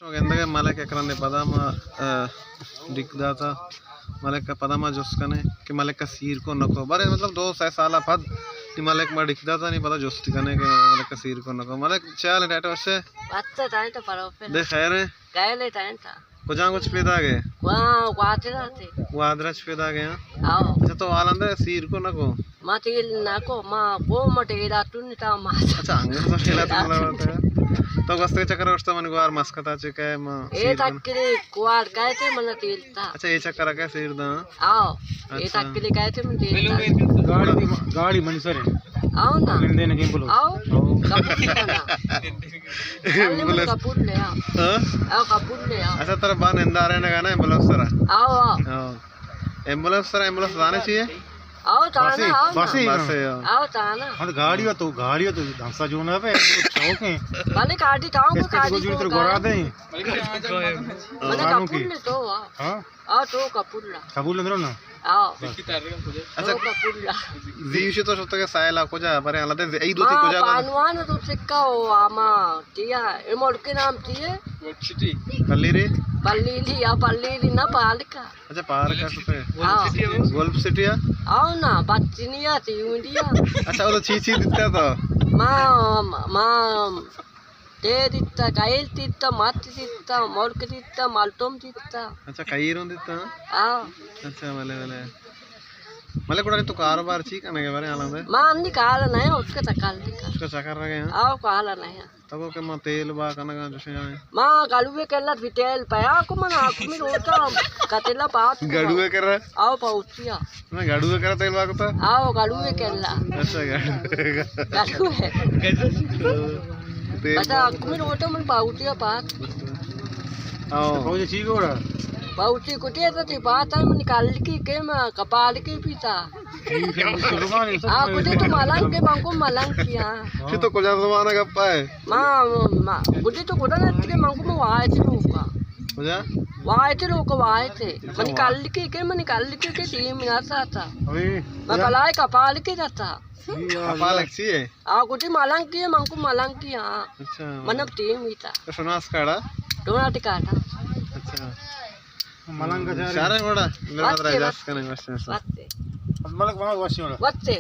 ఎందుకే మలక ఎక్కడనే పదామా दिखदाता मलक का पदामा जोस्कने कि मलक का सिर को नको बारे मतलब 200 साल बाद नी मलक मा दिखदाता नहीं पता जोस्ती कने के मलक का सिर को नको मलक चाल टाटा वसे अच्छा टाटा परोपे दे खैर है गायले टाटा कुछ पैदा गए वाह वादराते वादराच पैदा गए आओ अच्छा तो वालंदे सिर को नको मातील नको मा को मटेला तुनिता मा अच्छा अंगे तो खेला तुमला तो वस्ते चक्कर वस्ता मन गुआर मस्कता चके म ए तक्कली कुआर कहते मन तीलता अच्छा ये चक्कर का सिर दा आओ ए तक्कली कहते मन तीलता गाड़ी मनुष्य आओ ना देने के बोलो आओ एम्बुलेंस कपूर ले आओ कपूर ले आओ अच्छा तेरा बान इंदा रहे ना गाना एम्बुलेंस सरा आओ आओ एम्बुलेंस सरा एम्बुलेंस आने चाहिए आओ ताना आओ बस आओ ताना हाँ गाड़ी तो धंसा जो ना पे चौक है माने काटी ताऊ को काटी जो तो गोरा दे माने कपूर ले तो हां आओ तो कपूर ला कबूल अंदर ना आओ अच्छा कपूर ला जीवशी तो सोचते के सायला को जा पर आला दे ई दूती को जा पानवान तो सिक्का हो आमा तिया ए मोड़ के नाम तिए कल्ली रे पल्लीली या पल्लीली ना पालका अच्छा पार का सोते आओ गोल्फ सिटी है आओ ना बच्चिनिया थी इंडिया अच्छा वो तो चीची दिखता तो मां ते दित्ता कायल दित्ता माती दित्ता मोड़क दित्ता मालटोम दित्ता अच्छा कई रों दिखता आओ अच्छा मले कोड़ा तो कारोबार ठीक है ना के बारे आला दे मां अन्नी काला नहीं उसका तकाल दिखा उसका चक्कर रह गए हैं आओ काला नहीं तब के म तेल बा कनगा जसे मां गलुवे केला विटेल पाया को मना आकुमी रोटा कतेला पात गड़ुए कर रहा आओ पहुंचिया मैं गड़ुए कर तेल बा को आओ गलुवे केला अच्छा गलुवे तेल अच्छा आकुमी रोटा मन पहुंचिया पात आओ हो जे ठीक हो रहा पहुंची कुटिया तो थी बात है मन निकाल की के मैं कपाल के पीता आ कुटे तो मलंग के मंको मलंग किया कि तो कोजा जमाना गप्पा है मां कुटे तो कोड़ा न के मंको में वाए थे लोग कोजा वाए थे मन निकाल के 3 मिनट आता मैं कलाए कपाल के जाता कपाल अच्छी है आ कुटे मलंग किया मंको मलंग किया अच्छा मन टीम मीता तो सुनास काड़ा डोना टिकाटा अच्छा मलंग का सारे बड़ा मेरा राजा कने बस वत्ते मलक वहां वासी वाला वत्ते